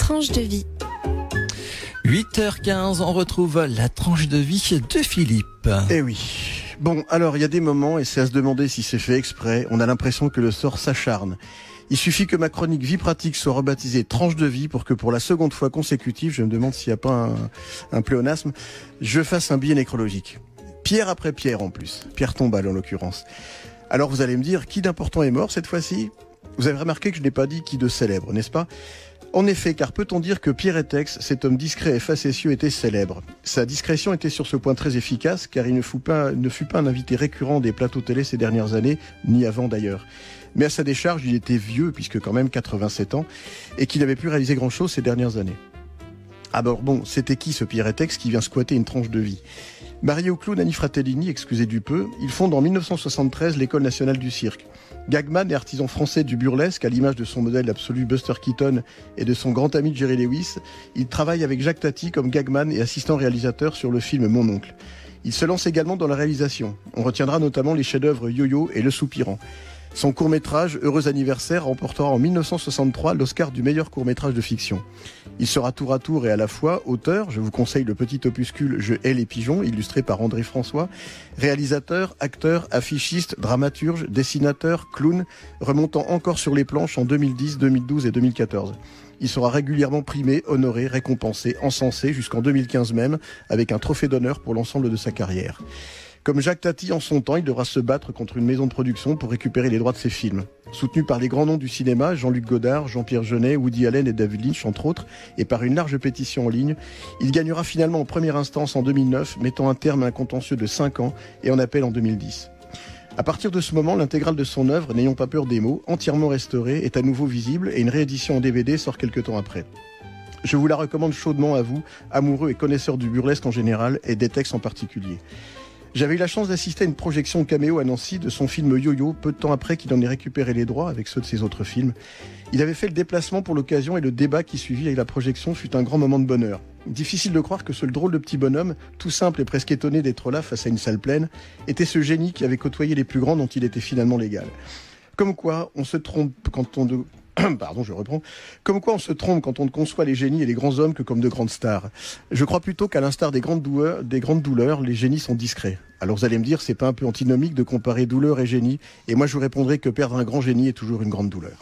tranche de vie. 8h15, on retrouve la tranche de vie de Philippe. Eh oui. Bon, alors il y a des moments, et c'est à se demander si c'est fait exprès, on a l'impression que le sort s'acharne. Il suffit que ma chronique Vie pratique soit rebaptisée tranche de vie pour que pour la seconde fois consécutive, je me demande s'il n'y a pas un pléonasme, je fasse un billet nécrologique. Pierre après pierre en plus. Pierre Tombal en l'occurrence. Alors vous allez me dire, qui d'important est mort cette fois-ci ? Vous avez remarqué que je n'ai pas dit qui de célèbre, n'est-ce pas ? En effet, car peut-on dire que Pierre Étex, cet homme discret et facétieux, était célèbre ? Sa discrétion était sur ce point très efficace, car il ne fut pas un invité récurrent des plateaux télé ces dernières années, ni avant d'ailleurs. Mais à sa décharge, il était vieux, puisque quand même 87 ans, et qu'il n'avait plus réalisé grand-chose ces dernières années. Ah bon, c'était qui ce Pierre Étex qui vient squatter une tranche de vie ? Marié au clown Annie Fratellini, excusez du peu, il fonde en 1973 l'École nationale du cirque. Gagman est artisan français du burlesque, à l'image de son modèle absolu Buster Keaton et de son grand ami Jerry Lewis. Il travaille avec Jacques Tati comme gagman et assistant réalisateur sur le film Mon Oncle. Il se lance également dans la réalisation. On retiendra notamment les chefs-d'œuvre Yo-Yo et Le Soupirant. Son court-métrage Heureux anniversaire remportera en 1963 l'Oscar du meilleur court-métrage de fiction. Il sera tour à tour et à la fois auteur, je vous conseille le petit opuscule Je hais les pigeons, illustré par André François, réalisateur, acteur, affichiste, dramaturge, dessinateur, clown, remontant encore sur les planches en 2010, 2012 et 2014. Il sera régulièrement primé, honoré, récompensé, encensé jusqu'en 2015 même, avec un trophée d'honneur pour l'ensemble de sa carrière. Comme Jacques Tati en son temps, il devra se battre contre une maison de production pour récupérer les droits de ses films. Soutenu par les grands noms du cinéma, Jean-Luc Godard, Jean-Pierre Jeunet, Woody Allen et David Lynch entre autres, et par une large pétition en ligne, il gagnera finalement en première instance en 2009, mettant un terme à un contentieux de 5 ans et en appel en 2010. À partir de ce moment, l'intégrale de son œuvre, N'ayons pas peur des mots, entièrement restaurée, est à nouveau visible et une réédition en DVD sort quelques temps après. Je vous la recommande chaudement à vous, amoureux et connaisseurs du burlesque en général et des textes en particulier. J'avais eu la chance d'assister à une projection caméo à Nancy de son film Yo-Yo, peu de temps après qu'il en ait récupéré les droits avec ceux de ses autres films. Il avait fait le déplacement pour l'occasion et le débat qui suivit avec la projection fut un grand moment de bonheur. Difficile de croire que ce drôle de petit bonhomme, tout simple et presque étonné d'être là face à une salle pleine, était ce génie qui avait côtoyé les plus grands dont il était finalement l'égal. Comme quoi, on se trompe quand on... Comme quoi on se trompe quand on ne conçoit les génies et les grands hommes que comme de grandes stars. Je crois plutôt qu'à l'instar des grandes douleurs, les génies sont discrets. Alors vous allez me dire, c'est pas un peu antinomique de comparer douleur et génie ? Et moi je vous répondrai que perdre un grand génie est toujours une grande douleur.